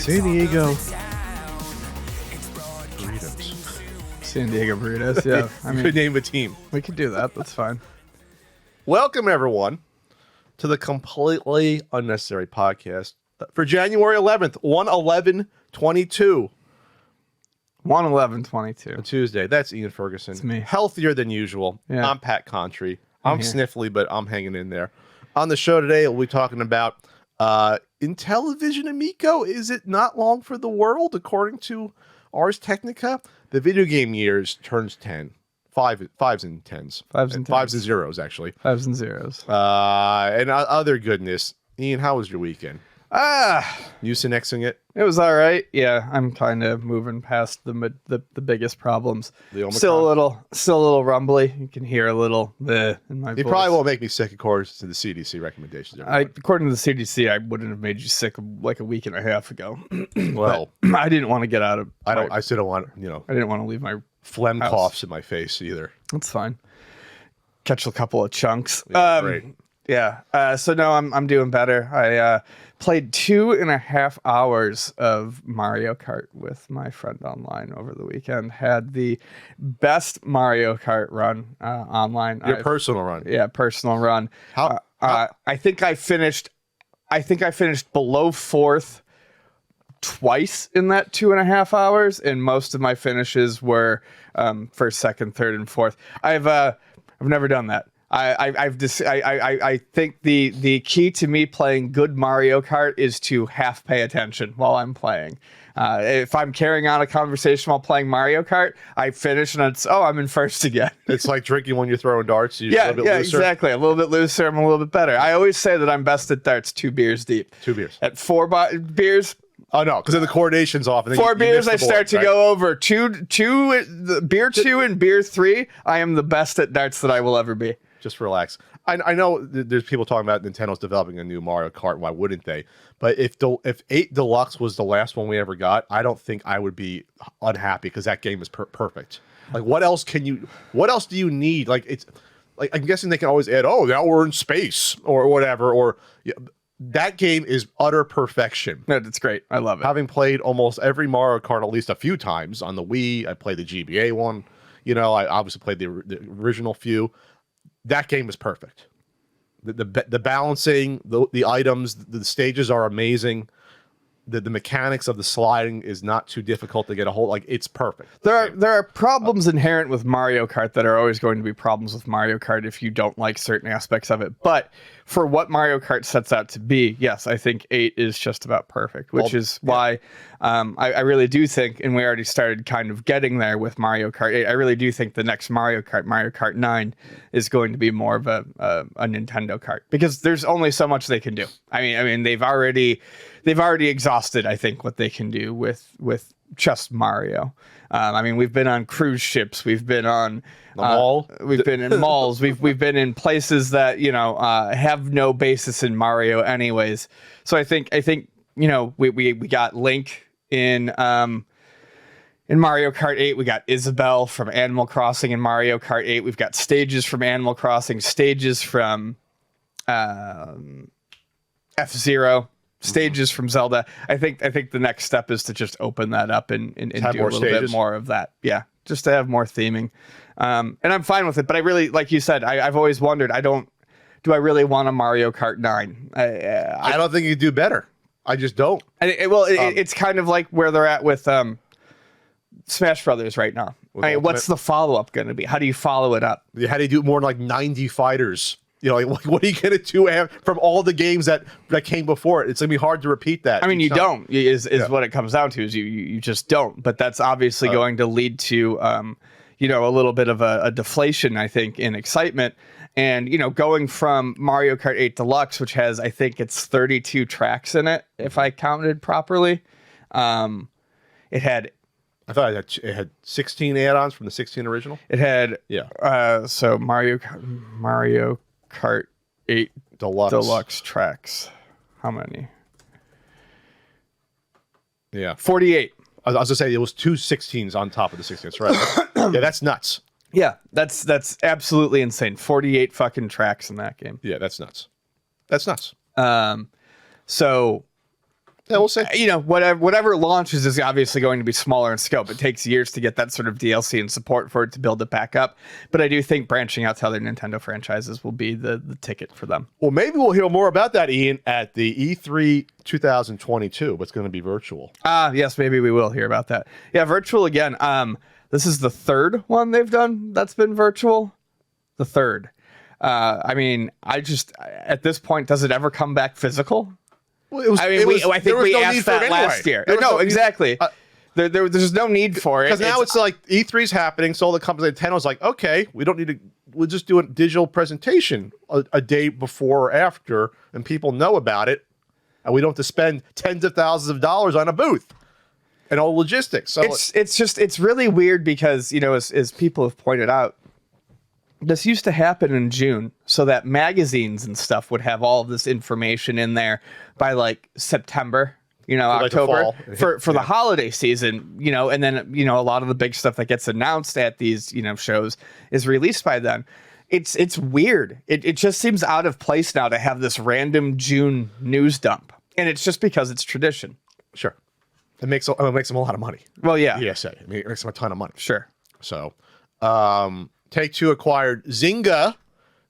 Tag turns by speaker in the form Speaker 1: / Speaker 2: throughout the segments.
Speaker 1: San Diego burritos.
Speaker 2: San Diego burritos, yeah. I
Speaker 1: You
Speaker 2: mean,
Speaker 1: could name a team.
Speaker 2: we could do that. That's fine.
Speaker 1: Welcome, everyone, to the completely unnecessary podcast for January 11th, 1/11/22.
Speaker 2: 1/11/22.
Speaker 1: Tuesday. That's Ian Ferguson.
Speaker 2: It's me.
Speaker 1: Healthier than usual.
Speaker 2: Yeah.
Speaker 1: I'm Pat Contry. I'm
Speaker 2: here.
Speaker 1: sniffly, but I'm hanging in there. On the show today, we'll be talking about Intellivision Amico. Is it not long for the world, according to Ars Technica? The video game years turns 10. Fives and tens.
Speaker 2: Fives and
Speaker 1: Fives and
Speaker 2: tens.
Speaker 1: zeros, actually.
Speaker 2: Fives and zeros.
Speaker 1: And other goodness. Ian, how was your weekend? Mucinexing it?
Speaker 2: It was all right. Yeah, I'm kind of moving past the biggest problems.
Speaker 1: The Omicron?
Speaker 2: Still a little rumbly. You can hear a little in my
Speaker 1: You
Speaker 2: voice.
Speaker 1: probably won't make me sick according to the CDC recommendations.
Speaker 2: According to the CDC, I wouldn't have made you sick like a week and a half ago.
Speaker 1: Well,
Speaker 2: I didn't want to get out of.
Speaker 1: I still don't want,
Speaker 2: I didn't want to leave my.
Speaker 1: phlegm
Speaker 2: house.
Speaker 1: coughs in my face either.
Speaker 2: That's fine. Catch a couple of chunks.
Speaker 1: Yeah, great.
Speaker 2: Yeah. So no, I'm doing better. I played 2.5 hours of Mario Kart with my friend online over the weekend. Had the best Mario Kart run online.
Speaker 1: Your personal run.
Speaker 2: Yeah, personal run.
Speaker 1: How-
Speaker 2: I think I finished below fourth twice in that 2.5 hours, and most of my finishes were first, second, third, and fourth. I've never done that. I think the key to me playing good Mario Kart is to half pay attention while I'm playing. If I'm carrying on a conversation while playing Mario Kart, I finish and I'm in first again.
Speaker 1: It's like drinking when you're throwing darts. You're a
Speaker 2: Yeah,
Speaker 1: little bit looser.
Speaker 2: exactly. A little bit looser, I'm a little bit better. I always say that I'm best at darts 2 beers deep.
Speaker 1: 2 beers.
Speaker 2: At 4 beers,
Speaker 1: Oh, no, because then the coordination's off. And then
Speaker 2: 4
Speaker 1: you
Speaker 2: beers,
Speaker 1: miss
Speaker 2: I
Speaker 1: the
Speaker 2: start
Speaker 1: board,
Speaker 2: to
Speaker 1: right?
Speaker 2: go over. Beer 2 and beer 3, I am the best at darts that I will ever be.
Speaker 1: Just relax. I know there's people talking about Nintendo's developing a new Mario Kart. Why wouldn't they? But if 8 Deluxe was the last one we ever got, I don't think I would be unhappy because that game is perfect. Like, what else do you need? Like, it's like, I'm guessing they can always add, oh, now we're in space or whatever. Or that game is utter perfection.
Speaker 2: No, that's great. I love it.
Speaker 1: Having played almost every Mario Kart at least a few times on the Wii, I played the GBA one. I obviously played the original few. That game is perfect. The balancing, the items, the stages are amazing. The mechanics of the sliding is not too difficult to get a hold. Like, it's perfect.
Speaker 2: There are problems inherent with Mario Kart that are always going to be problems with Mario Kart if you don't like certain aspects of it. But for what Mario Kart sets out to be, yes, I think 8 is just about perfect, which is why I really do think, and we already started kind of getting there with Mario Kart 8, I really do think the next Mario Kart 9, is going to be more of a Nintendo kart, because there's only so much they can do. I mean, they've already exhausted, I think, what they can do with just Mario. We've been on cruise ships, we've been on
Speaker 1: The mall.
Speaker 2: we've been in malls, we've been in places that have no basis in Mario, anyways. So I think we got Link in Mario Kart 8. We got Isabelle from Animal Crossing in Mario Kart 8. We've got stages from Animal Crossing, stages from F-Zero. Stages from Zelda. I think the next step is to just open that up and do a little bit more of that. Yeah, just to have more theming. And I'm fine with it. But I really, like you said, I've always wondered, do I really want a Mario Kart 9?
Speaker 1: I don't think you do better. I just don't.
Speaker 2: It's kind of like where they're at with Smash Brothers right now. What's the follow-up going to be? How do you follow it up?
Speaker 1: How do you do more than like 90 fighters? Like, what are you going to do from all the games that came before it? It's going to be hard to repeat that.
Speaker 2: You don't, is what it comes down to, is you just don't. But that's obviously going to lead to, a little bit of a deflation, I think, in excitement. And, going from Mario Kart 8 Deluxe, which has, I think it's 32 tracks in it, if I counted properly. It had...
Speaker 1: I thought it had 16 add-ons from the 16 original.
Speaker 2: It had...
Speaker 1: Yeah.
Speaker 2: So Mario Kart 8 Deluxe tracks. How many?
Speaker 1: Yeah.
Speaker 2: 48.
Speaker 1: I was going to say it was 2 16s on top of the 16. That's right. Yeah, that's nuts.
Speaker 2: Yeah, that's absolutely insane. 48 fucking tracks in that game.
Speaker 1: Yeah, that's nuts. That's nuts.
Speaker 2: So
Speaker 1: Yeah, we'll see.
Speaker 2: You know, whatever launches is obviously going to be smaller in scope. It takes years to get that sort of DLC and support for it to build it back up. But I do think branching out to other Nintendo franchises will be the ticket for them.
Speaker 1: Well, maybe we'll hear more about that, Ian, at the E3 2022. What's going to be virtual?
Speaker 2: Yes, maybe we will hear about that. Yeah, virtual again. This is the third one they've done that's been virtual. The third. I mean, at this point, does it ever come back physical?
Speaker 1: Well,
Speaker 2: I think we asked that last year. No, exactly. There's no need for it.
Speaker 1: Because now it's like E3's happening, so all the companies, Nintendo's like, okay, we don't need to, we'll just do a digital presentation a day before or after, and people know about it, and we don't have to spend tens of thousands of dollars on a booth and all logistics. So
Speaker 2: it's really weird because, you know, as people have pointed out, this used to happen in June so that magazines and stuff would have all of this information in there by like September, you know,
Speaker 1: for
Speaker 2: October
Speaker 1: like
Speaker 2: for the holiday season, you know, and then, you know, a lot of the big stuff that gets announced at these, you know, shows is released by then. It's weird. It just seems out of place now to have this random June news dump. And it's just because it's tradition.
Speaker 1: Sure. It makes them a lot of money.
Speaker 2: Well, yeah.
Speaker 1: ESA. I mean, it makes them a ton of money.
Speaker 2: Sure.
Speaker 1: So, Take-Two acquired Zynga.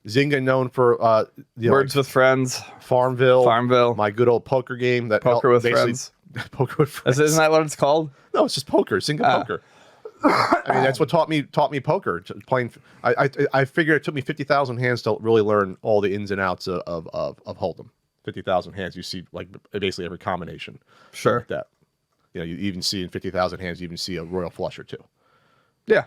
Speaker 1: Zynga known for
Speaker 2: Words with Friends,
Speaker 1: Farmville, my good old poker game.
Speaker 2: Poker with Friends.
Speaker 1: Poker with Friends.
Speaker 2: Isn't that what it's called?
Speaker 1: No, it's just poker. Zynga poker. I mean, that's what taught me poker. Playing, I figured it took me 50,000 hands to really learn all the ins and outs of Hold'em. 50,000 hands, you see like basically every combination.
Speaker 2: Sure.
Speaker 1: Like that. You know, you even see in 50,000 hands, you even see a royal flush or two.
Speaker 2: Yeah.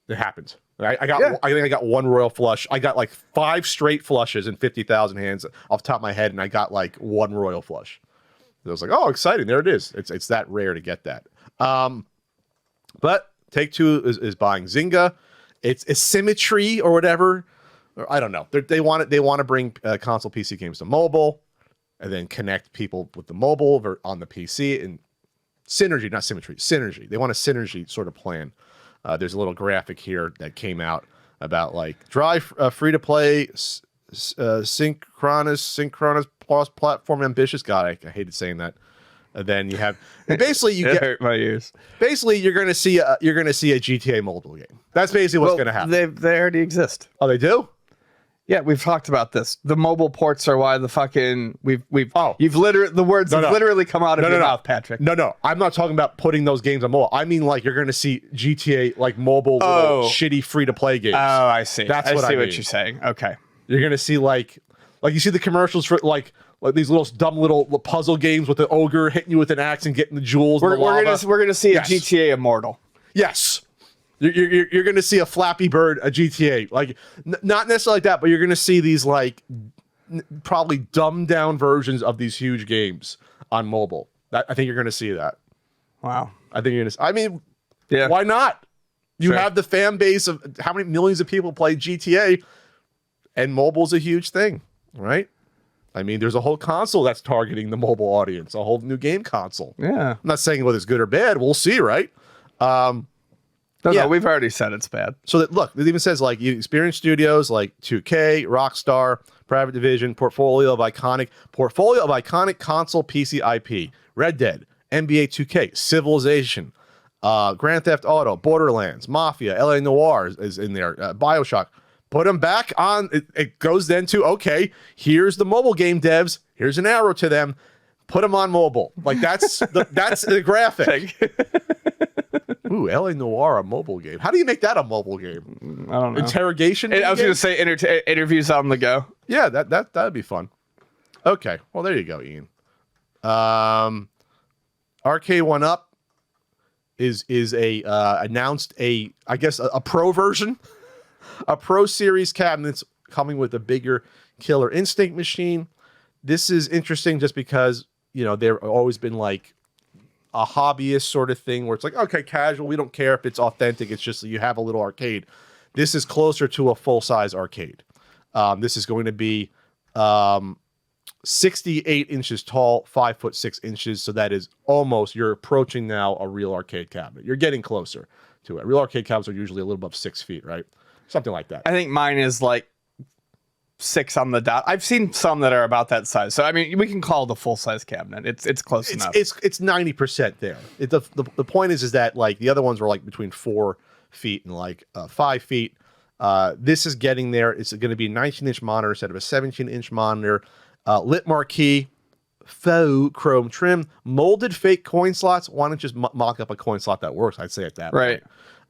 Speaker 1: It happens. I think I got one royal flush. I got like 5 straight flushes in 50,000 hands off the top of my head, and I got like one royal flush. I was like, oh, exciting! There it is. It's that rare to get that. But Take-Two is buying Zynga. It's Asymmetry or whatever. Or I don't know. They want to bring console PC games to mobile, and then connect people with the mobile on the PC and synergy, not symmetry. Synergy. They want a synergy sort of plan. There's a little graphic here that came out about like dry free to play, synchronous plus platform ambitious. God, I hated saying that. And then you have basically you get
Speaker 2: hurt my ears.
Speaker 1: Basically, you're gonna see a GTA mobile game. That's basically what's gonna happen.
Speaker 2: They already exist.
Speaker 1: Oh, they do.
Speaker 2: Yeah, we've talked about this. The mobile ports are why the fucking you've literally the words have literally come out of your mouth, Patrick.
Speaker 1: No, I'm not talking about putting those games on mobile. I mean like you're going to see GTA like mobile little shitty free to play games.
Speaker 2: Oh, I see.
Speaker 1: That's
Speaker 2: I
Speaker 1: what
Speaker 2: see
Speaker 1: I
Speaker 2: what
Speaker 1: mean.
Speaker 2: you're saying. Okay.
Speaker 1: You're going to see like you see the commercials for like these little dumb little puzzle games with the ogre hitting you with an axe and getting the jewels.
Speaker 2: We're going to see a GTA Immortal.
Speaker 1: Yes. You're going to see a Flappy Bird, a GTA, like not necessarily like that, but you're going to see these like probably dumbed down versions of these huge games on mobile. I think you're going to see that.
Speaker 2: Wow.
Speaker 1: I think you're going to. I mean,
Speaker 2: yeah.
Speaker 1: Why not? You
Speaker 2: Sure.
Speaker 1: have the fan base of how many millions of people play GTA, and mobile's a huge thing, right? I mean, there's a whole console that's targeting the mobile audience, a whole new game console.
Speaker 2: Yeah.
Speaker 1: I'm not saying whether it's good or bad. We'll see, right?
Speaker 2: No, we've already said it's bad.
Speaker 1: So that look, it even says like you experience studios like 2K, Rockstar, Private Division, portfolio of iconic console PC IP, Red Dead, NBA 2K, Civilization, Grand Theft Auto, Borderlands, Mafia, LA Noire is in there, BioShock. Put them back on. It goes then to okay. Here's the mobile game devs. Here's an arrow to them. Put them on mobile. Like that's the graphic. Ooh, LA Noire, a mobile game. How do you make that a mobile game?
Speaker 2: I don't know.
Speaker 1: Interrogation?
Speaker 2: I was going to say interviews on the go.
Speaker 1: Yeah, that'd be fun. Okay, well there you go, Ian. Arcade1Up is announced a pro version, a pro series cabinets coming with a bigger Killer Instinct machine. This is interesting just because they've always been like a hobbyist sort of thing where it's like, okay, casual, we don't care if it's authentic, it's just that you have a little arcade. This is closer to a full-size arcade. This is going to be 68 inches tall, 5'6" so that is almost, you're approaching now a real arcade cabinet. You're getting closer to it. Real arcade cabinets are usually a little above 6 feet, right? Something like that.
Speaker 2: I think mine is like 6 on the dot. I've seen some that are about that size. So I mean, we can call it a full size cabinet. It's close enough.
Speaker 1: It's 90% there. The point is that like the other ones were like between 4 feet and like 5 feet. This is getting there. It's going to be a 19-inch monitor instead of a 17-inch monitor. Lit marquee, faux chrome trim, molded fake coin slots. Why don't you just mock up a coin slot that works? I'd say it that way.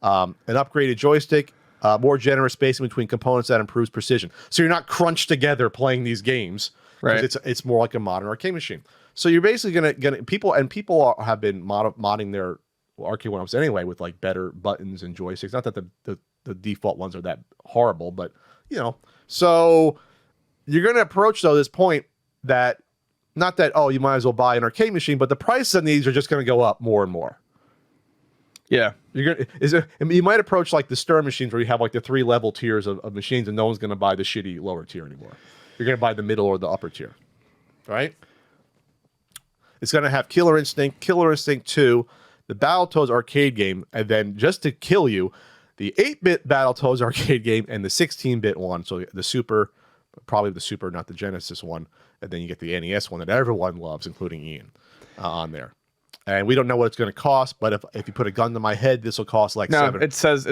Speaker 1: An upgraded joystick, more generous spacing between components that improves precision. So you're not crunched together playing these games.
Speaker 2: Right.
Speaker 1: It's more like a modern arcade machine. So you're basically gonna people have been modding their Arcade1Ups anyway with like better buttons and joysticks. Not that the default ones are that horrible, but you know. So you're gonna approach though this point that not that you might as well buy an arcade machine, but the prices on these are just gonna go up more and more.
Speaker 2: Yeah,
Speaker 1: you might approach like the Stern machines where you have like the 3 level tiers of machines, and no one's gonna buy the shitty lower tier anymore. You're gonna buy the middle or the upper tier, right? It's gonna have Killer Instinct 2, the Battletoads arcade game, and then just to kill you, the 8-bit Battletoads arcade game and the 16-bit one. So the Super, probably the Super, not the Genesis one, and then you get the NES one that everyone loves, including Ian, on there. And we don't know what it's going to cost, but if you put a gun to my head, this will cost like $700.
Speaker 2: It says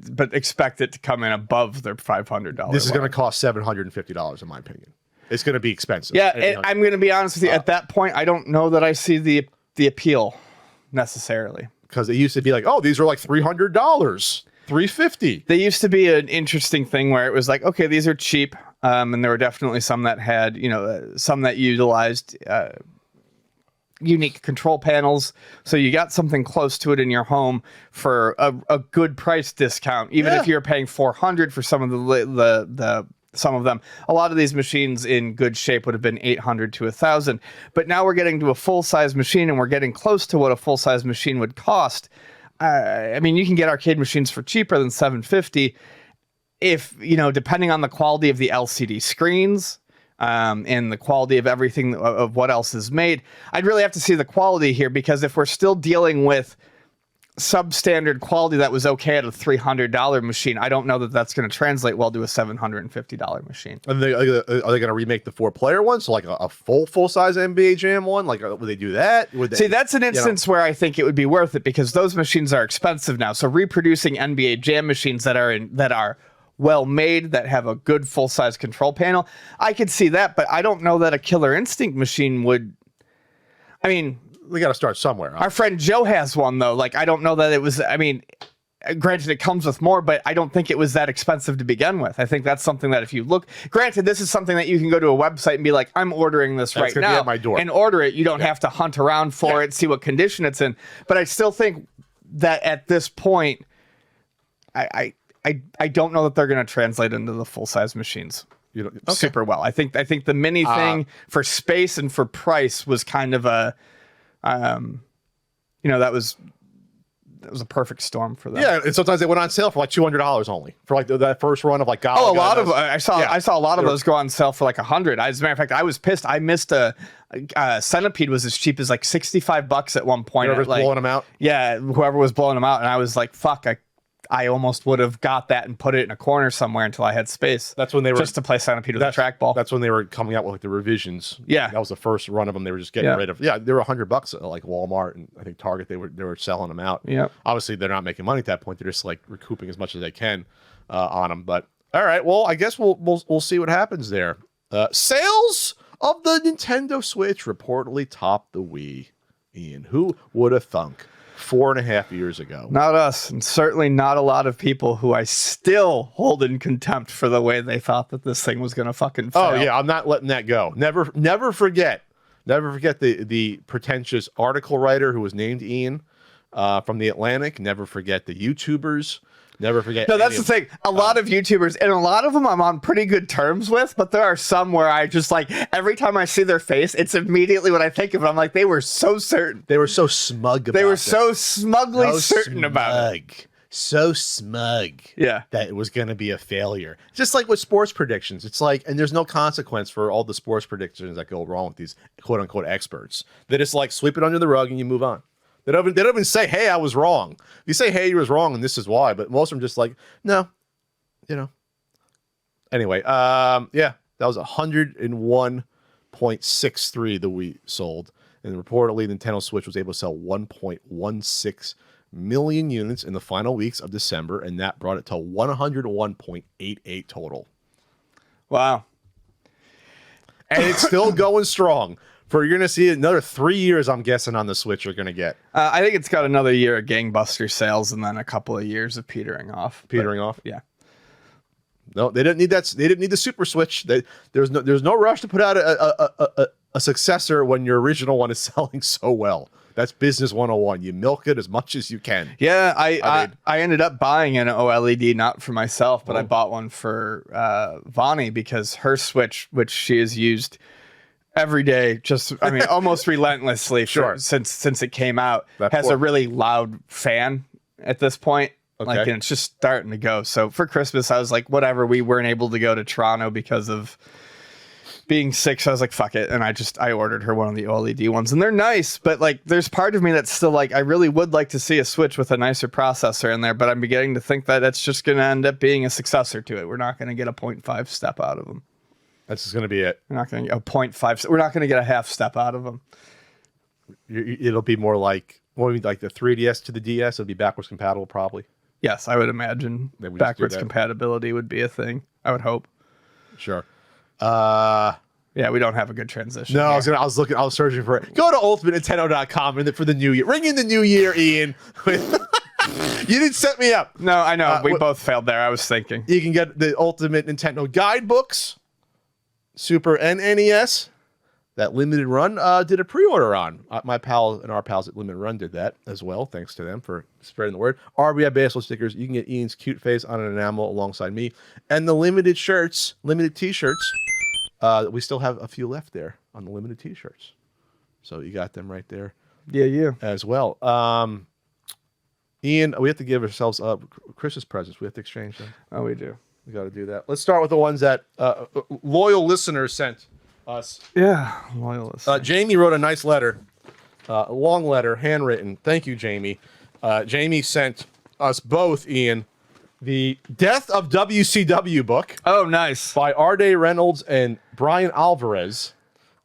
Speaker 2: but expect it to come in above their $500.
Speaker 1: This is going to cost $750 in my opinion. It's going to be expensive.
Speaker 2: Yeah, I'm going to be honest with you. At that point, I don't know that I see the appeal necessarily.
Speaker 1: Because it used to be like, these are like $300, $350.
Speaker 2: They used to be an interesting thing where it was like, okay, these are cheap, and there were definitely some that had, some that utilized unique control panels, so you got something close to it in your home for a good price discount, even if you're paying $400 for some of some of them. A lot of these machines in good shape would have been $800 to $1,000, but now we're getting to a full-size machine, and we're getting close to what a full-size machine would cost. I mean, you can get arcade machines for cheaper than $750 if, depending on the quality of the LCD screens, and the quality of everything of what else is made. I'd really have to see the quality here, because if we're still dealing with substandard quality that was okay at a $300 machine, I don't know that that's going to translate well to a $750 machine.
Speaker 1: Are they going to remake the 4-player one? So like a full-size NBA Jam one? Like, would they do that?
Speaker 2: See, that's an instance where I think it would be worth it, because those machines are expensive now. So reproducing NBA Jam machines that are well made, that have a good full-size control panel, I could see that, but I don't know that a Killer Instinct machine would. I mean,
Speaker 1: we got to start somewhere.
Speaker 2: Our friend Joe has one though. Like, I don't know that it was. I mean, granted, it comes with more, but I don't think it was that expensive to begin with. I think that's something that if you look, granted, this is something that you can go to a website and be like, I'm ordering this right now,
Speaker 1: at my door,
Speaker 2: and order it. You don't have to hunt around for it, see what condition it's in. But I still think that at this point, I don't know that they're going to translate into the full-size machines super well. I think the mini thing for space and for price was kind of a, that was a perfect storm for them.
Speaker 1: Yeah, and sometimes they went on sale for like $200 only for like that first run of like.
Speaker 2: I saw a lot of those go on sale for like $100. As a matter of fact, I was pissed. I missed a Centipede was as cheap as like $65 at one point.
Speaker 1: Whoever's blowing them out.
Speaker 2: Yeah, whoever was blowing them out, and I was like, fuck, I almost would have got that and put it in a corner somewhere until I had space.
Speaker 1: That's when they were
Speaker 2: just to play Centipede with a trackball.
Speaker 1: That's when they were coming out with like the revisions.
Speaker 2: Yeah,
Speaker 1: that was the first run of them. They were just getting rid of. Yeah, they were $100 at like Walmart and I think Target. They were selling them out.
Speaker 2: Yeah,
Speaker 1: obviously they're not making money at that point. They're just like recouping as much as they can on them. But all right, well, I guess we'll see what happens there. Sales of the Nintendo Switch reportedly topped the Wii. Ian, who would have thunk? 4.5 years ago.
Speaker 2: Not us, and certainly not a lot of people who I still hold in contempt for the way they thought that this thing was going to fucking fail.
Speaker 1: Oh yeah, I'm not letting that go. Never forget the pretentious article writer who was named Ian from The Atlantic. Never forget the YouTubers. Never forget.
Speaker 2: No, that's the thing. A lot of YouTubers, and a lot of them I'm on pretty good terms with, but there are some where I just like, every time I see their face, it's immediately what I think of it. I'm like, they were so certain.
Speaker 1: They were so smug about it.
Speaker 2: They were so smugly certain about it.
Speaker 1: So smug.
Speaker 2: Yeah.
Speaker 1: That it was going to be a failure. Just like with sports predictions. It's like, and there's no consequence for all the sports predictions that go wrong with these quote unquote experts. They just like sweep it under the rug and you move on. They don't even say, hey, I was wrong. You say, hey, you was wrong and this is why. But most of them just like, no, Anyway, yeah, that was 101.63 that we sold. And reportedly, Nintendo Switch was able to sell 1.16 million units in the final weeks of December, and that brought it to 101.88 total.
Speaker 2: Wow.
Speaker 1: And it's still going strong. You're going to see another 3 years, I'm guessing, on the Switch you're going to get.
Speaker 2: I think it's got another year of gangbuster sales and then a couple of years of petering off. Yeah.
Speaker 1: No, they didn't need that. They didn't need the Super Switch. There's no rush to put out a successor when your original one is selling so well. That's business 101. You milk it as much as you can.
Speaker 2: Yeah, I ended up buying an OLED, not for myself, but I bought one for Vani because her Switch, which she has used every day, almost relentlessly since it came out, has a really loud fan at this point. Okay. And it's just starting to go. So for Christmas, I was like, whatever. We weren't able to go to Toronto because of being sick. So I was like, fuck it. And I ordered her one of the OLED ones, and they're nice. But there's part of me that's still like, I really would like to see a Switch with a nicer processor in there. But I'm beginning to think that that's just going to end up being a successor to it. We're not going to get a 0.5 step out of them.
Speaker 1: That's just going to be it.
Speaker 2: We're not going to get a 0.5. We're not going to get a half step out of them.
Speaker 1: It'll be more like the 3DS to the DS. It'll be backwards compatible, probably.
Speaker 2: Yes, I would imagine backwards compatibility would be a thing. I would hope.
Speaker 1: Sure.
Speaker 2: Yeah, we don't have a good transition.
Speaker 1: No, I was searching for it. Go to ultimatenintendo.com for the new year. Ring in the new year, Ian. You didn't set me up.
Speaker 2: No, I know. We both failed there. I was thinking.
Speaker 1: You can get the Ultimate Nintendo guidebooks, Super and NES. That Limited Run did a pre-order on. My pal and our pals at Limited Run did that as well. Thanks to them for spreading the word. RBI baseball stickers. You can get Ian's cute face on an enamel alongside me. And the limited t-shirts. We still have a few left there on the limited t-shirts. So you got them right there.
Speaker 2: Yeah.
Speaker 1: As well. Ian, we have to give ourselves Christmas presents. We have to exchange them.
Speaker 2: Oh, we do.
Speaker 1: We got to do that. Let's start with the ones that loyal listeners sent us.
Speaker 2: Yeah, loyalists.
Speaker 1: Jamie wrote a nice letter, a long letter, handwritten. Thank you, Jamie. Jamie sent us both, Ian, the Death of WCW book.
Speaker 2: Oh, nice.
Speaker 1: By R.D. Reynolds and Brian Alvarez.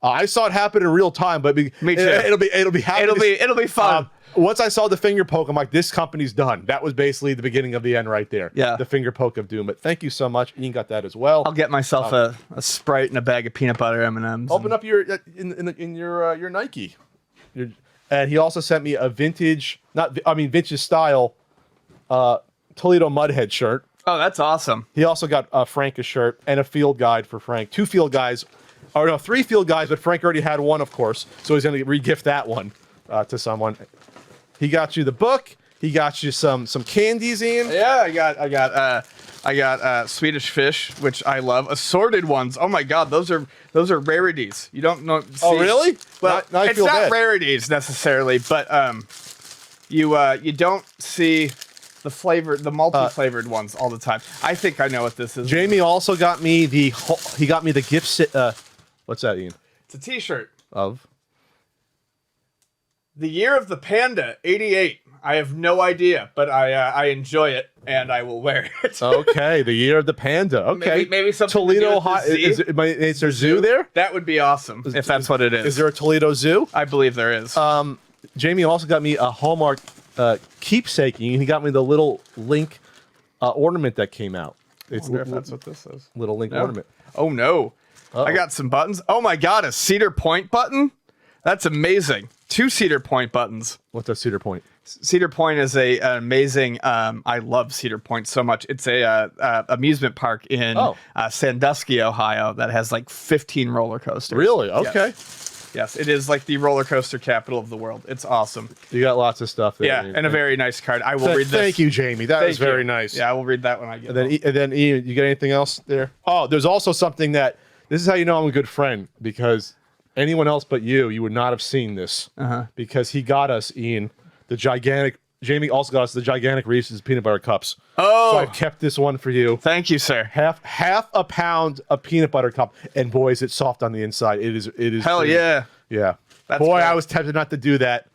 Speaker 1: I saw it happen in real time, but
Speaker 2: me too.
Speaker 1: It'll be happening.
Speaker 2: It'll be fun.
Speaker 1: Once I saw the finger poke, I'm like, this company's done. That was basically the beginning of the end right there.
Speaker 2: Yeah.
Speaker 1: The finger poke of doom. But thank you so much. Ian got that as well.
Speaker 2: I'll get myself a Sprite and a bag of peanut butter M&Ms.
Speaker 1: Open up your Nike. And he also sent me a vintage style Toledo Mudhead shirt.
Speaker 2: Oh, that's awesome.
Speaker 1: He also got Frank a shirt and a field guide for Frank. 2 field guides. Or no, 3 field guides, but Frank already had one, of course. So he's going to re-gift that one to someone. He got you the book. He got you some candies, Ian.
Speaker 2: Yeah, I got Swedish Fish, which I love. Assorted ones. Oh my God, those are rarities. You don't know. See,
Speaker 1: oh really?
Speaker 2: Well,
Speaker 1: now
Speaker 2: it's not rarities necessarily, but you don't see the multi-flavored ones all the time. I think I know what this is.
Speaker 1: Jamie also got me the gift. What's that, Ian?
Speaker 2: It's a T-shirt
Speaker 1: of
Speaker 2: the Year of the Panda, 88. I have no idea, but I enjoy it and I will wear it.
Speaker 1: Okay, the Year of the Panda. Okay,
Speaker 2: maybe something
Speaker 1: Toledo High. Is there zoo there?
Speaker 2: That would be awesome if that's what it is.
Speaker 1: Is there a Toledo Zoo?
Speaker 2: I believe there is.
Speaker 1: Jamie also got me a Hallmark keepsake. He got me the little Link ornament that came out.
Speaker 2: I wonder if that's what this is.
Speaker 1: Little Link ornament.
Speaker 2: Oh no! I got some buttons. Oh my God, a Cedar Point button. That's amazing. 2 Cedar Point buttons.
Speaker 1: What's a Cedar Point?
Speaker 2: Cedar Point is an amazing. I love Cedar Point so much. It's a amusement park in Sandusky, Ohio, that has like 15 roller coasters.
Speaker 1: Really? Okay.
Speaker 2: Yes, it is like the roller coaster capital of the world. It's awesome.
Speaker 1: You got lots of stuff there.
Speaker 2: Yeah, and a very nice card. I will read this.
Speaker 1: Thank you, Jamie. That was very nice.
Speaker 2: Yeah, I will read that when I get home.
Speaker 1: And then Ian, you got anything else there? Oh, there's also something that. This is how you know I'm a good friend, because anyone else but you would not have seen this. Because he got us, Ian, Jamie also got us the gigantic Reese's peanut butter cups.
Speaker 2: Oh.
Speaker 1: So I've kept this one for you.
Speaker 2: Thank you, sir.
Speaker 1: Half a pound of peanut butter cup. And boys, it's soft on the inside. It is.
Speaker 2: Hell yeah.
Speaker 1: Yeah.
Speaker 2: That's
Speaker 1: Boy,
Speaker 2: great.
Speaker 1: I was tempted not to do that.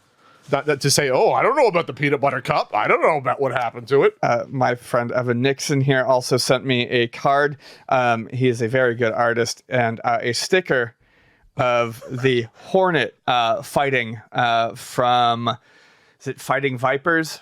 Speaker 1: Not to say, oh, I don't know about the peanut butter cup. I don't know about what happened to it.
Speaker 2: My friend Evan Nixon here also sent me a card. He is a very good artist, and a sticker of the Hornet fighting from, is it Fighting Vipers?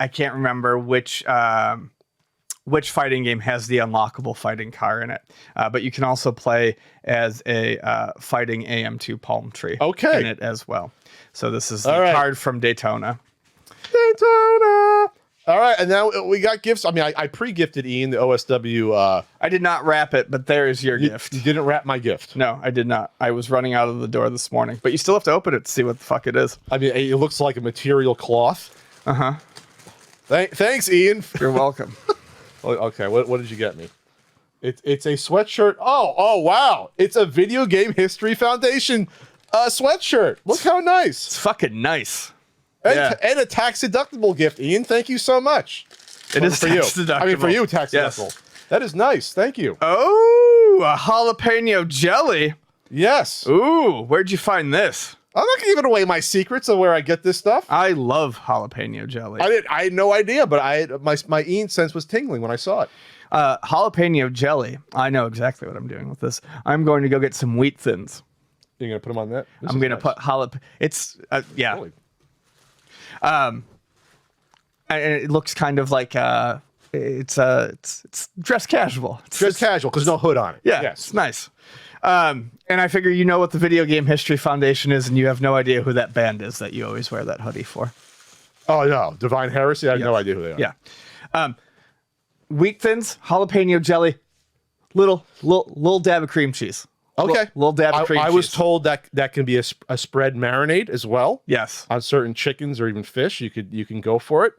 Speaker 2: I can't remember which fighting game has the unlockable fighting car in it. But you can also play as a fighting AM2 palm tree in it as well. So this is the card from Daytona.
Speaker 1: Daytona. All right, and now we got gifts. I mean, I pre-gifted Ian the OSW.
Speaker 2: I did not wrap it, but there is your gift.
Speaker 1: You didn't wrap my gift.
Speaker 2: No, I did not. I was running out of the door this morning. But you still have to open it to see what the fuck it is.
Speaker 1: I mean, it looks like a material cloth.
Speaker 2: Uh-huh.
Speaker 1: Thanks, Ian.
Speaker 2: You're welcome.
Speaker 1: Okay, what did you get me? It's a sweatshirt. Oh, wow. It's a Video Game History Foundation sweatshirt. Look how nice.
Speaker 2: It's fucking nice.
Speaker 1: And a tax-deductible gift, Ian. Thank you so much.
Speaker 2: It is tax-deductible.
Speaker 1: I mean, for you, tax-deductible.
Speaker 2: Yes.
Speaker 1: That is nice. Thank you.
Speaker 2: Oh, a jalapeno jelly.
Speaker 1: Yes.
Speaker 2: Ooh, where'd you find this?
Speaker 1: I'm not giving away my secrets of where I get this stuff.
Speaker 2: I love jalapeno jelly.
Speaker 1: I had no idea, but my Ian sense was tingling when I saw it.
Speaker 2: Jalapeno jelly. I know exactly what I'm doing with this. I'm going to go get some wheat thins.
Speaker 1: You're gonna put them on that?
Speaker 2: I'm gonna put jalapeno. It's yeah.
Speaker 1: Holy.
Speaker 2: And it looks kind of like it's dress casual. It's
Speaker 1: Dress casual because no hood on it.
Speaker 2: Yeah,
Speaker 1: Yes.
Speaker 2: it's nice. And I figure you know what the Video Game History Foundation is, and you have no idea who that band is that you always wear that hoodie for.
Speaker 1: Oh no, Divine Heresy. I have no idea who they are.
Speaker 2: Yeah. Wheat thins, jalapeno jelly, little dab of cream cheese.
Speaker 1: Okay.
Speaker 2: Little dab of cream cheese.
Speaker 1: I was told that can be a spread marinade as well.
Speaker 2: Yes.
Speaker 1: On certain chickens or even fish, you can go for it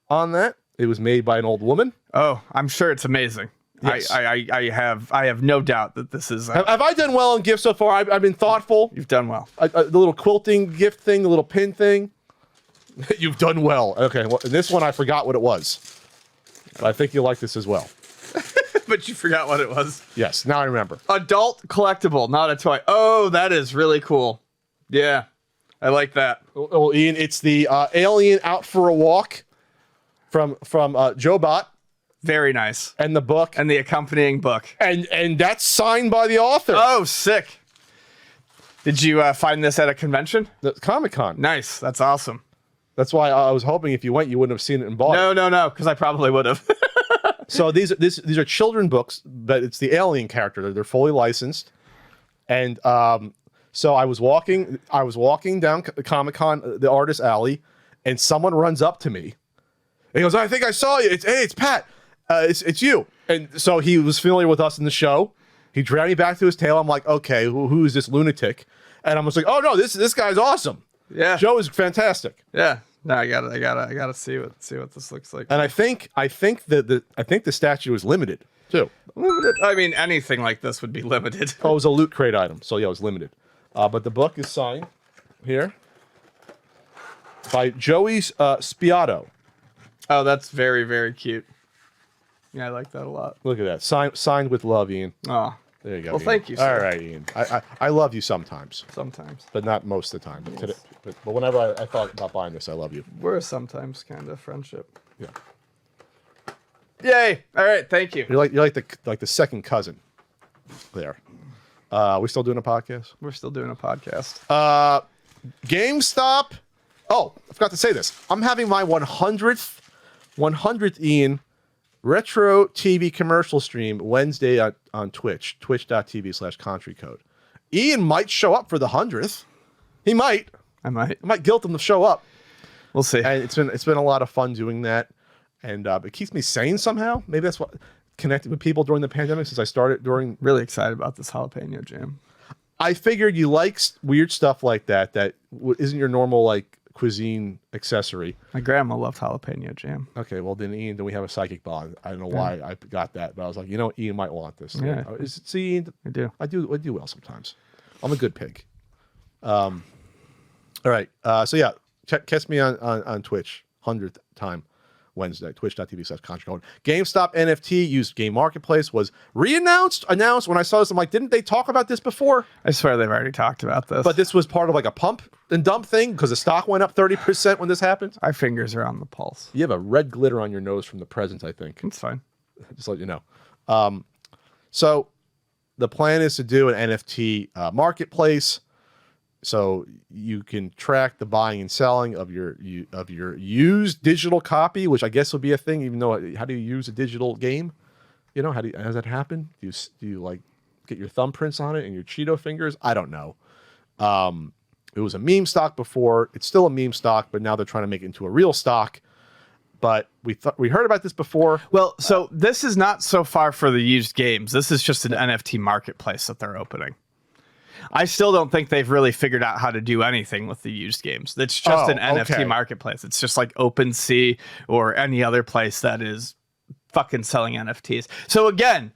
Speaker 1: on that. It was made by an old woman.
Speaker 2: Oh, I'm sure it's amazing. Yes. I have no doubt that this is.
Speaker 1: Have I done well in gifts so far? I've been thoughtful.
Speaker 2: You've done well.
Speaker 1: The little quilting gift thing, the little pin thing. You've done well. Okay. Well, this one I forgot what it was. But I think you'll like this as well.
Speaker 2: But you forgot what it was.
Speaker 1: Yes. Now I remember.
Speaker 2: Adult collectible, not a toy. Oh, that is really cool. Yeah, I like that.
Speaker 1: Oh, Ian, it's the Alien Out for a Walk from Joe Bott.
Speaker 2: Very nice.
Speaker 1: And the book.
Speaker 2: And the accompanying book.
Speaker 1: And that's signed by the author.
Speaker 2: Oh, sick. Did you find this at a convention?
Speaker 1: The Comic-Con.
Speaker 2: Nice. That's awesome.
Speaker 1: That's why I was hoping if you went, you wouldn't have seen it and bought it.
Speaker 2: No, because I probably would have.
Speaker 1: So these are children books, but it's the Alien character. They're fully licensed. And so I was walking down Comic-Con, the artist alley, and someone runs up to me. And he goes, I think I saw you. It's Pat. It's you. And so he was familiar with us in the show. He dragged me back to his tail. I'm like, okay, who is this lunatic? And I'm just like, oh no, this guy's awesome.
Speaker 2: Yeah.
Speaker 1: Joe is fantastic.
Speaker 2: Yeah. No, I gotta see what this looks like.
Speaker 1: And I think the statue is limited too.
Speaker 2: Limited. I mean, anything like this would be limited.
Speaker 1: Oh, it was a loot crate item, so yeah, it was limited. But the book is signed here by Joey Spiato.
Speaker 2: Oh, that's very, very cute. Yeah, I like that a lot.
Speaker 1: Look at that. Signed with love, Ian.
Speaker 2: Oh.
Speaker 1: There you go.
Speaker 2: Well,
Speaker 1: Ian.
Speaker 2: thank you, sir.
Speaker 1: All right, Ian. I love you sometimes.
Speaker 2: Sometimes.
Speaker 1: But not most of the time. But, today, but whenever I thought about buying this, I love you.
Speaker 2: We're a sometimes kind of friendship.
Speaker 1: Yeah.
Speaker 2: Yay! All right, thank you.
Speaker 1: You're like the second cousin. There. We still doing a podcast?
Speaker 2: We're still doing a podcast.
Speaker 1: GameStop. Oh, I forgot to say this. I'm having my 100th Ian retro TV commercial stream Wednesday on Twitch, twitch.tv/CountryCode. Ian might show up for the 100th. He might.
Speaker 2: I might
Speaker 1: guilt him to show up.
Speaker 2: We'll see.
Speaker 1: And it's been a lot of fun doing that, and it keeps me sane somehow. Maybe that's what connected with people during the pandemic since I started during.
Speaker 2: Really excited about this jalapeno jam.
Speaker 1: I figured you like weird stuff like that isn't your normal like cuisine accessory.
Speaker 2: My grandma loved jalapeno jam.
Speaker 1: Okay, well then Ian, then we have a psychic bond. I don't know why I got that, but I was like, Ian might want this.
Speaker 2: Yeah.
Speaker 1: See, Ian,
Speaker 2: I do.
Speaker 1: I do well sometimes. I'm a good pig. All right. So yeah, catch me on Twitch, 100th time, Wednesday. Twitch.tv/ContraCode. GameStop NFT used game marketplace was announced. When I saw this, I'm like, didn't they talk about this before?
Speaker 2: I swear they've already talked about this.
Speaker 1: But this was part of like a pump and dump thing because the stock went up 30% when this happened.
Speaker 2: Our fingers are on the pulse.
Speaker 1: You have a red glitter on your nose from the presents, I think.
Speaker 2: It's fine.
Speaker 1: Just to let you know. So the plan is to do an NFT marketplace, so you can track the buying and selling of your used digital copy, which I guess would be a thing. Even though, how do you use a digital game? You know, how does that happen? Do you like get your thumbprints on it and your Cheeto fingers? I don't know. It was a meme stock before. It's still a meme stock, but now they're trying to make it into a real stock. But we heard about this before.
Speaker 2: Well, so this is not so far for the used games. This is just an NFT marketplace that they're opening. I still don't think they've really figured out how to do anything with the used games. It's just an NFT marketplace. It's just like OpenSea or any other place that is fucking selling NFTs. So again,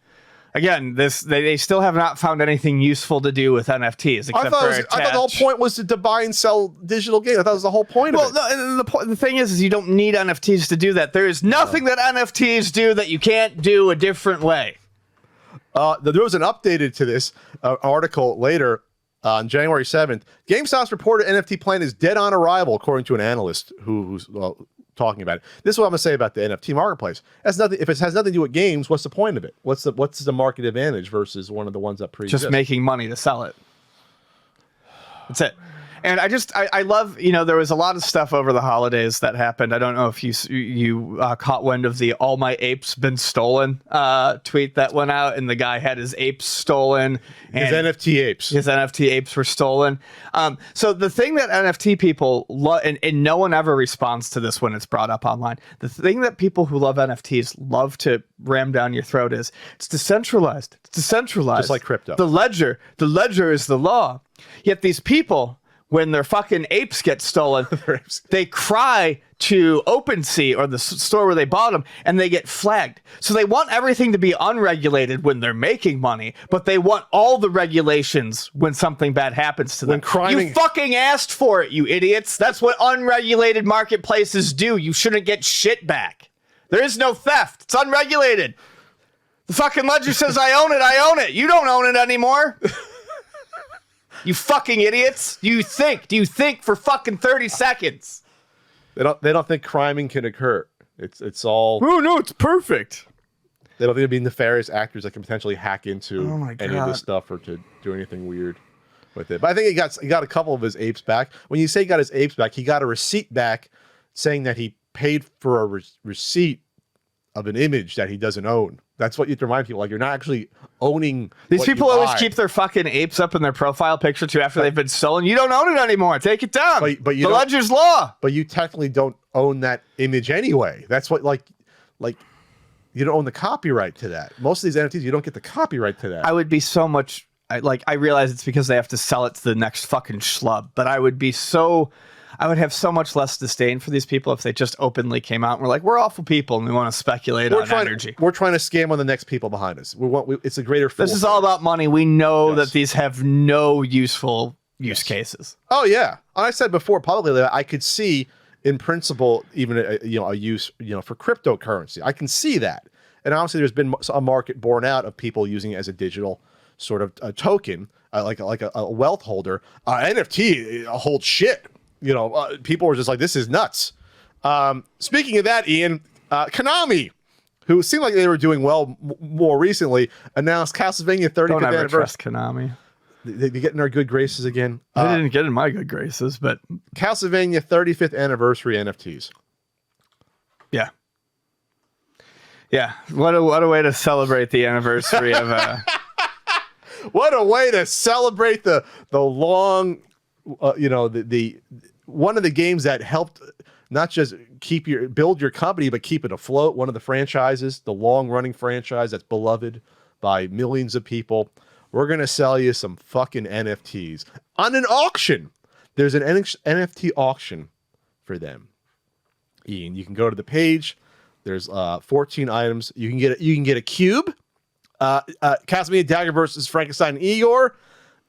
Speaker 2: they still have not found anything useful to do with NFTs.
Speaker 1: I thought the whole point was to buy and sell digital games. I thought it was the whole point of it.
Speaker 2: Well, the thing is you don't need NFTs to do that. There is nothing that NFTs do that you can't do a different way.
Speaker 1: There was an updated to this article later on January 7th. GameStop's reported NFT plan is dead on arrival, according to an analyst who's talking about it. This is what I'm going to say about the NFT marketplace. That's nothing. If it has nothing to do with games, what's the point of it? What's the market advantage versus one of the ones that pre-exist?
Speaker 2: Just making money to sell it. That's it. And I love, there was a lot of stuff over the holidays that happened. I don't know if you caught wind of the "all my apes been stolen" tweet that went out, and the guy had his apes stolen.
Speaker 1: His NFT apes.
Speaker 2: His NFT apes were stolen. So the thing that NFT people love, and no one ever responds to this when it's brought up online. The thing that people who love NFTs love to ram down your throat is it's decentralized. It's decentralized.
Speaker 1: Just like crypto.
Speaker 2: The ledger is the law. Yet these people, when their fucking apes get stolen, they cry to OpenSea or the store where they bought them, and they get flagged. So they want everything to be unregulated when they're making money, but they want all the regulations when something bad happens to them. You fucking asked for it, you idiots. That's what unregulated marketplaces do. You shouldn't get shit back. There is no theft. It's unregulated. The fucking ledger says I own it. You don't own it anymore. You fucking idiots. Do you think for fucking 30 seconds?
Speaker 1: They don't think criming can occur. It's all...
Speaker 2: Oh, no, it's perfect.
Speaker 1: They don't think it'd be nefarious actors that can potentially hack into any of this stuff or to do anything weird with it. But I think he got a couple of his apes back. When you say he got his apes back, he got a receipt back saying that he paid for a receipt of an image that he doesn't own. That's what you have to remind people. Like, you're not actually owning.
Speaker 2: These people always keep their fucking apes up in their profile picture too after they've been stolen. You don't own it anymore. Take it down.
Speaker 1: But
Speaker 2: the ledger's law.
Speaker 1: But you technically don't own that image anyway. That's what like you don't own the copyright to that. Most of these NFTs, you don't get the copyright to that.
Speaker 2: I would be so much I realize it's because they have to sell it to the next fucking schlub, but I would have so much less disdain for these people if they just openly came out and were like, we're awful people and we want to speculate on energy.
Speaker 1: We're trying to scam on the next people behind us. It's a greater fool.
Speaker 2: This is all about money. We know that these have no useful use cases.
Speaker 1: Oh, yeah. I said before publicly that I could see, in principle, even a use for cryptocurrency. I can see that. And obviously there's been a market born out of people using it as a digital sort of a token, like a wealth holder. NFT holds shit. People were just like, this is nuts. Speaking of that, Ian, Konami, who seemed like they were doing well more recently, announced Castlevania 35th
Speaker 2: Don't ever
Speaker 1: anniversary.
Speaker 2: trust Konami.
Speaker 1: They get in our good graces again.
Speaker 2: They didn't get in my good graces, but
Speaker 1: Castlevania 35th anniversary NFTs.
Speaker 2: Yeah. Yeah. What a way to celebrate the anniversary of
Speaker 1: What a way to celebrate the long the one of the games that helped not just build your company, but keep it afloat. One of the franchises, the long running franchise that's beloved by millions of people. We're going to sell you some fucking NFTs on an auction. There's an NFT auction for them. Ian, you can go to the page. There's 14 items. You can get a cube. Castlevania Dagger versus Frankenstein and Igor.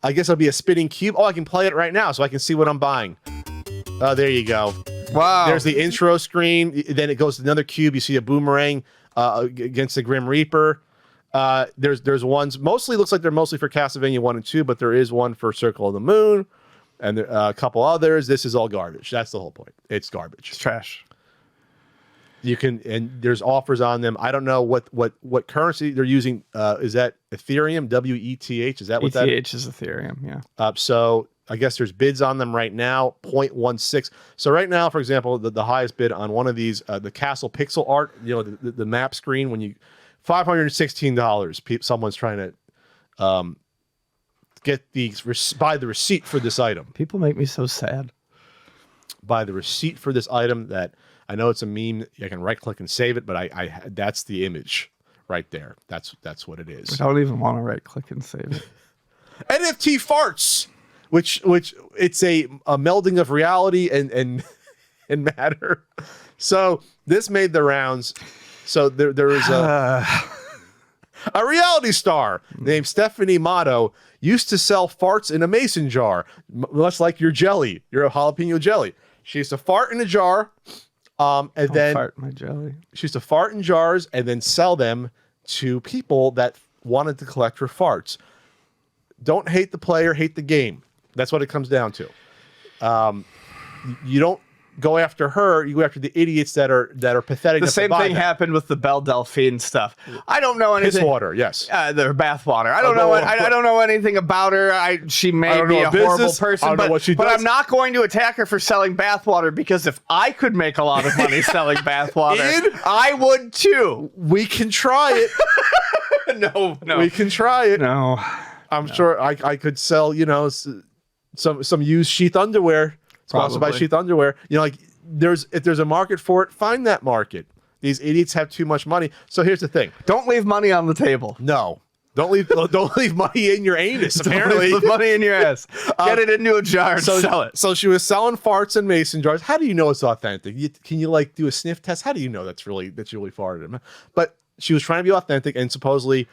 Speaker 1: I guess it'll be a spinning cube. Oh, I can play it right now so I can see what I'm buying. Oh, there you go.
Speaker 2: Wow.
Speaker 1: There's the intro screen. Then it goes to another cube. You see a boomerang against the Grim Reaper. There's ones, mostly looks like they're mostly for Castlevania 1 and 2, but there is one for Circle of the Moon and a couple others. This is all garbage. That's the whole point. It's garbage.
Speaker 2: It's trash.
Speaker 1: You can, and there's offers on them. I don't know what currency they're using. Is that Ethereum? WETH? Is that what that is?
Speaker 2: ETH is Ethereum, yeah.
Speaker 1: So I guess there's bids on them right now, 0.16. So right now, for example, the highest bid on one of these, the Castle pixel art, the map screen, when you $516. Someone's trying to buy the receipt for this item.
Speaker 2: People make me so sad.
Speaker 1: Buy the receipt for this item that I know it's a meme. I can right click and save it, but I that's the image right there. That's what it is.
Speaker 2: I don't even want to right click and save it.
Speaker 1: NFT farts, which it's a melding of reality and matter. So this made the rounds. So there was a reality star named Stephanie Motto used to sell farts in a mason jar, much like your jelly, your jalapeno jelly. She used to fart in a jar, then
Speaker 2: fart in my jelly.
Speaker 1: She used to fart in jars and then sell them to people that wanted to collect her farts. Don't hate the player, hate the game. That's what it comes down to. You don't go after her, you go after the idiots that are pathetic.
Speaker 2: The same thing happened with the Belle Delphine stuff. I don't know anything.
Speaker 1: Piss water, yes.
Speaker 2: Their bath water. I don't know. I don't know anything about her. She may be a horrible person, but I'm not going to attack her for selling bath water, because if I could make a lot of money selling bath water, I would too.
Speaker 1: We can try it.
Speaker 2: No,
Speaker 1: we can try it.
Speaker 2: No,
Speaker 1: I'm sure I could sell, some used sheath underwear. Sponsored by Sheath Underwear. If there's a market for it, find that market. These idiots have too much money. So here's the thing:
Speaker 2: don't leave money on the table.
Speaker 1: No, don't leave money in your anus. Apparently,
Speaker 2: don't leave money in your ass. Get it into a jar and sell it.
Speaker 1: So she was selling farts in mason jars. How do you know it's authentic? Can you do a sniff test? How do you know that you really farted? But she was trying to be authentic, and supposedly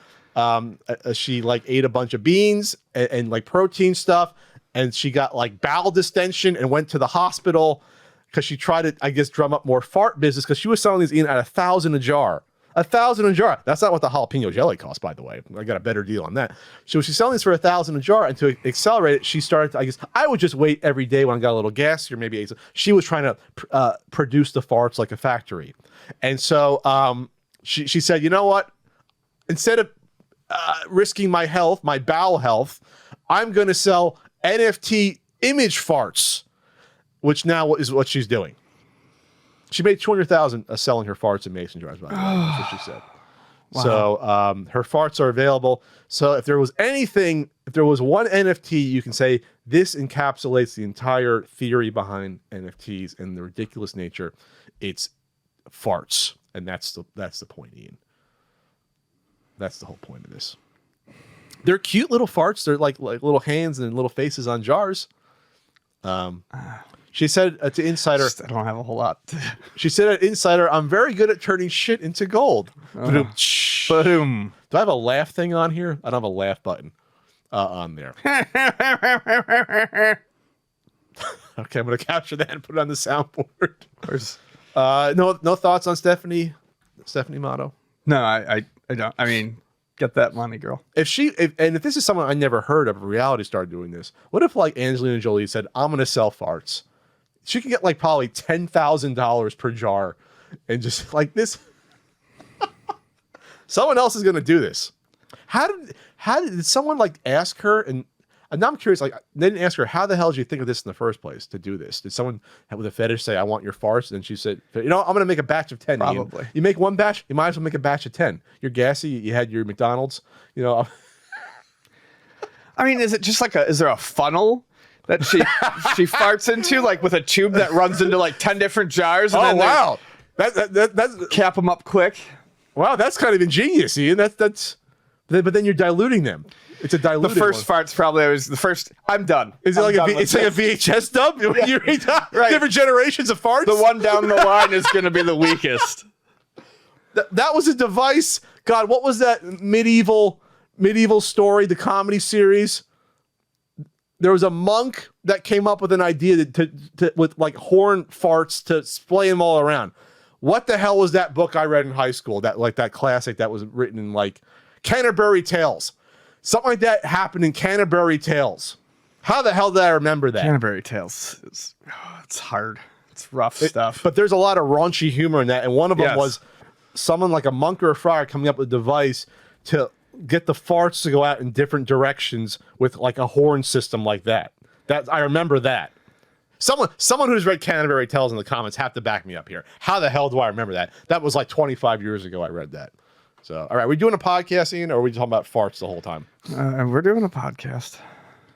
Speaker 1: she ate a bunch of beans and protein stuff. And she got bowel distension and went to the hospital because she tried to, I guess, drum up more fart business, because she was selling these at $1,000 a jar. $1,000 a jar. That's not what the jalapeno jelly cost, by the way. I got a better deal on that. So she's selling these for $1,000 a jar, and to accelerate it, she started to, I guess, I would just wait every day when I got a little gas, or maybe she was trying to produce the farts like a factory. And so she said, you know what? Instead of risking my health, my bowel health, I'm going to sell NFT image farts, which now is what she's doing. She made $200,000 selling her farts in mason jars, by the way. That's what she said. Wow. So her farts are available. So if there was one NFT you can say this encapsulates the entire theory behind NFTs and the ridiculous nature, it's farts, and that's the point, Ian. That's the whole point of this. They're cute little farts. They're like little hands and little faces on jars. She said to Insider,
Speaker 2: I don't have a whole lot.
Speaker 1: She said at Insider, I'm very good at turning shit into gold.
Speaker 2: Boom.
Speaker 1: Do I have a laugh thing on here? I don't have a laugh button on there. Okay, I'm going to capture that and put it on the soundboard. Of course. No thoughts on Stephanie Motto?
Speaker 2: No, I don't. I mean, get that money, girl.
Speaker 1: If this is someone I never heard of, a reality star doing this, what if Angelina Jolie said, I'm going to sell farts? She could get probably $10,000 per jar and just this. Someone else is going to do this. How did someone ask her? And now I'm curious, they didn't ask her, how the hell did you think of this in the first place to do this? Did someone with a fetish say, I want your farts? And then she said, I'm going to make a batch of 10.
Speaker 2: Probably.
Speaker 1: You make one batch, you might as well make a batch of 10. You're gassy. You had your McDonald's, I
Speaker 2: mean, is it just is there a funnel that she farts into, with a tube that runs into 10 different jars? And
Speaker 1: wow. That's
Speaker 2: cap them up quick.
Speaker 1: Wow. That's kind of ingenious, Ian. But then you're diluting them. It's a diluted
Speaker 2: The first fart's probably always the first. I'm done.
Speaker 1: Is it it's like a VHS dub? Yeah. You read
Speaker 2: right.
Speaker 1: Different generations of farts?
Speaker 2: The one down the line is going to be the weakest.
Speaker 1: That was a device. God, what was that medieval story, the comedy series? there was a monk that came up with an idea to with like horn farts to splay them all around. What the hell was that book I read in high school? That classic that was written in like Canterbury Tales. Something like that happened in Canterbury Tales. How the hell did I remember that?
Speaker 2: Canterbury Tales. It's hard. It's rough stuff.
Speaker 1: But there's a lot of raunchy humor in that. And one of them
Speaker 2: Yes.
Speaker 1: was someone like a monk or a friar coming up with a device to get the farts to go out in different directions with like a horn system like that. I remember that. Someone who's read Canterbury Tales in the comments have to back me up here. How the hell do I remember that? That was like 25 years ago I read that. So, all right, are we doing a podcast, Ian, or are we talking about farts the whole time?
Speaker 2: We're doing a podcast.